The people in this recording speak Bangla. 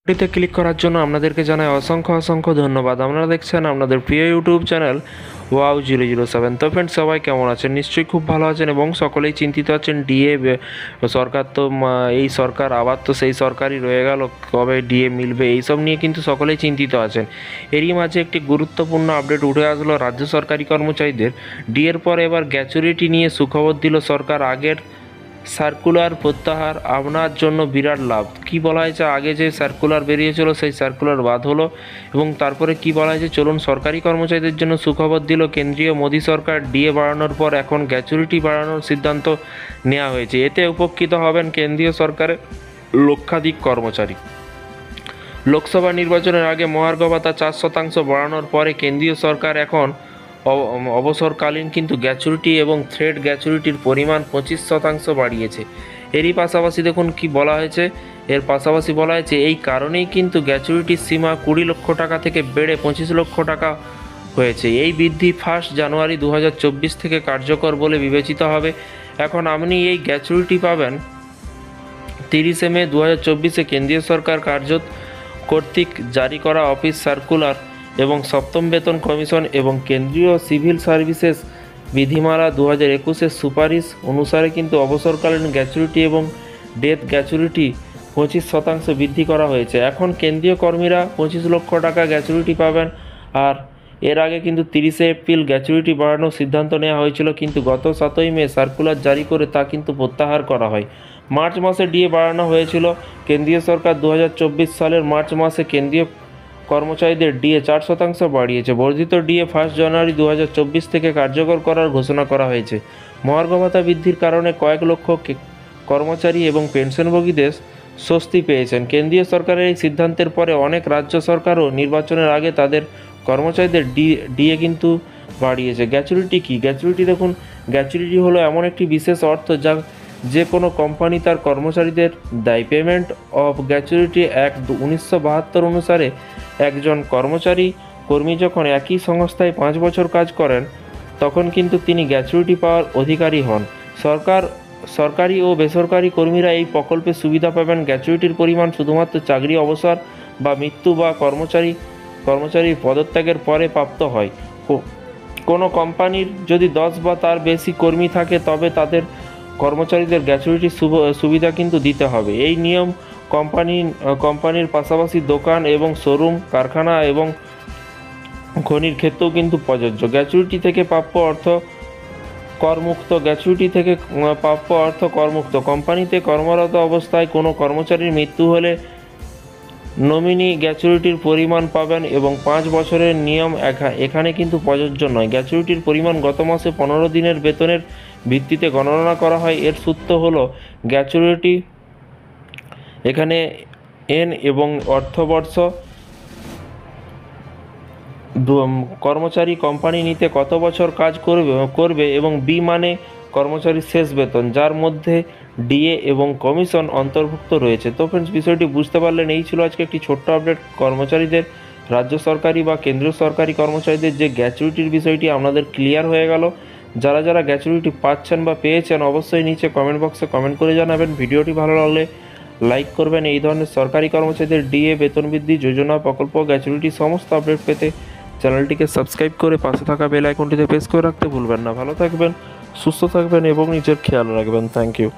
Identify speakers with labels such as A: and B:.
A: ভিডিওতে ক্লিক করার জন্য আপনাদেরকে জানাই অসংখ্য অসংখ্য ধন্যবাদ। আপনারা দেখছেন আপনাদের প্রিয় ইউটিউব চ্যানেল wow007। তো ফ্রেন্ডস, সবাই কেমন আছেন? নিশ্চয়ই খুব ভালো আছেন এবং সকলেই চিন্তিত আছেন। ডিএ সরকার তো এই সরকার আবার তো সেই সরকারই রয়ে গেল, কবে ডিএ মিলবে এইসব নিয়ে কিন্তু সকলেই চিন্তিত আছেন। এরই মাঝে একটি গুরুত্বপূর্ণ আপডেট উঠে আসলো রাজ্য সরকারি কর্মচারীদের ডিএর পর এবার গ্র্যাচুইটি নিয়ে সুখবর দিল সরকার। আগের সার্কুলার প্রত্যাহার আপনার জন্য বিরাট লাভ। কি বলা হয়েছে, আগে যে সার্কুলার বেরিয়েছিল সেই সার্কুলার বাদ হলো এবং তারপরে কি বলা হয়েছে, চলুন সরকারি কর্মচারীদের জন্য সুখবর দিল কেন্দ্রীয় মোদী সরকার। ডিএ বাড়ানোর পর এখন গ্র্যাচুইটি বাড়ানোর সিদ্ধান্ত নেওয়া হয়েছে। এতে উপকৃত হবেন কেন্দ্রীয় সরকারের লক্ষাধিক কর্মচারী। লোকসভা নির্বাচনের আগে মহার্ঘ ভাতা 4% বাড়ানোর পরে কেন্দ্রীয় সরকার এখন অবসরকালীন কিন্তু গ্র্যাচুইটি এবং থ্রেড গ্র্যাচুইটির পরিমাণ 25% বাড়িয়েছে। এরই পাশাপাশি দেখুন কি বলা হয়েছে, এর পাশাপাশি বলা হয়েছে এই কারণেই কিন্তু গ্র্যাচুইটির সীমা 20 লক্ষ টাকা থেকে বেড়ে 25 লক্ষ টাকা হয়েছে। এই বৃদ্ধি 1 জানুয়ারি 2024 থেকে কার্যকর বলে বিবেচিত হবে। এখন আপনি এই গ্র্যাচুইটি পাবেন 30 মে 2024 কেন্দ্রীয় সরকার কর্তৃক জারি করা অফিস সার্কুলার এবং সপ্তম বেতন কমিশন এবং কেন্দ্রীয় সিভিল সার্ভিসেস বিধিমালা 2021 সুপারিশ অনুসারে কিন্তু অবসরকালীন গ্র্যাচুইটি এবং ডেথ গ্র্যাচুইটি 25% বৃদ্ধি করা হয়েছে। এখন কেন্দ্রীয় কর্মীরা 25 লক্ষ টাকা গ্র্যাচুইটি পাবেন। আর এর আগে কিন্তু 30 এপ্রিল গ্র্যাচুইটি বাড়ানোর সিদ্ধান্ত নেওয়া হয়েছিল, কিন্তু গত 7 মে সার্কুলার জারি করে তা কিন্তু প্রত্যাহার করা হয়। মার্চ মাসে ডিএ বাড়ানো হয়েছিল। কেন্দ্রীয় সরকার 2024 সালের মার্চ মাসে কেন্দ্রীয় কর্মচারীদের ডিএ 4% বাড়িয়েছে। বর্ধিত ডিএ 1 জানুয়ারি 2024 থেকে কার্যকর করার ঘোষণা করা হয়েছে। মহার্ঘ ভাতা বৃদ্ধির কারণে কয়েক লক্ষ কর্মচারী এবং পেনশনভোগীদের স্বস্তি পেয়েছেন। কেন্দ্রীয় সরকারের এই সিদ্ধান্তের পরে অনেক রাজ্য সরকারও নির্বাচনের আগে তাদের কর্মচারীদের ডিএ কিন্তু বাড়িয়েছে। গ্র্যাচুইটি কি? গ্র্যাচুইটি দেখুন, গ্র্যাচুইটি হলো এমন একটি বিশেষ অর্থ যা যে কোনো কোম্পানি তার কর্মচারীদের দেয়। পেমেন্ট অফ গ্র্যাচুইটি অ্যাক্ট 1972 অনুসারে একজন কর্মী যখন একই সংস্থায় 5 বছর কাজ করেন তখন কিন্তু তিনি গ্র্যাচুইটি পাওয়ার অধিকারী হন। সরকারি ও বেসরকারি কর্মীরা এই প্রকল্পের সুবিধা পাবেন। গ্র্যাচুইটির পরিমাণ শুধুমাত্র চাকরি অবসর বা মৃত্যু বা কর্মচারীর পদত্যাগের পরে প্রাপ্ত হয়। কোনো কোম্পানির যদি 10 বা তার বেশি কর্মী থাকে তবে তাদের কর্মচারীদের গ্র্যাচুইটি সুবিধা কিন্তু দিতে হবে। এই নিয়ম কোম্পানির পাশাপাশি দোকান এবং শোরুম, কারখানা এবং খনির ক্ষেত্রেও কিন্তু প্রযোজ্য। গ্র্যাচুইটি থেকে প্রাপ্য অর্থ করমুক্ত। গ্র্যাচুইটি থেকে প্রাপ্য অর্থ করমুক্ত। কোম্পানিতে কর্মরত অবস্থায় কোনো কর্মচারীর মৃত্যু হলে নমিনি গ্র্যাচুইটির পরিমাণ পাবেন এবং 5 বছরের নিয়ম এখানে কিন্তু প্রযোজ্য নয়। গ্র্যাচুইটির পরিমাণ গত মাসে 15 দিনের বেতনের ভিত্তিতে গণনা করা হয়। এর সূত্র হলো গ্র্যাচুইটি এখানে এন এবং অর্থবর্ষ কর্মচারী কোম্পানি নিতে কত বছর কাজ করবে এবং বি মানে কর্মচারীর শেষ বেতন, যার মধ্যে ডিএ এবং কমিশন অন্তর্ভুক্ত রয়েছে। তো ফ্রেন্ডস, বিষয়টি বুঝতে পারলেন। এই ছিল আজকে একটি ছোট্ট আপডেট। কর্মচারীদের, রাজ্য সরকারি বা কেন্দ্রীয় সরকারি কর্মচারীদের যে গ্র্যাচুইটির বিষয়টি আপনাদের ক্লিয়ার হয়ে গেল। যারা যারা গ্র্যাচুইটি পাচ্ছেন বা পেয়েছেন অবশ্যই নিচে কমেন্ট বক্সে কমেন্ট করে জানাবেন। ভিডিওটি ভালো লাগলে লাইক করবেন। এই ধরনের সরকারি কর্মচারীদের ডিএ, বেতন বৃদ্ধি, যোজনা, প্রকল্প, গ্র্যাচুইটি সমস্ত আপডেট পেতে চ্যানেলটিকে সাবস্ক্রাইব করে পাশে থাকা বেল আইকনটিতে প্রেস করে রাখতে ভুলবেন না। ভালো থাকবেন, সুস্থ থাকবেন এবং নিজের খেয়াল রাখবেন। Thank you.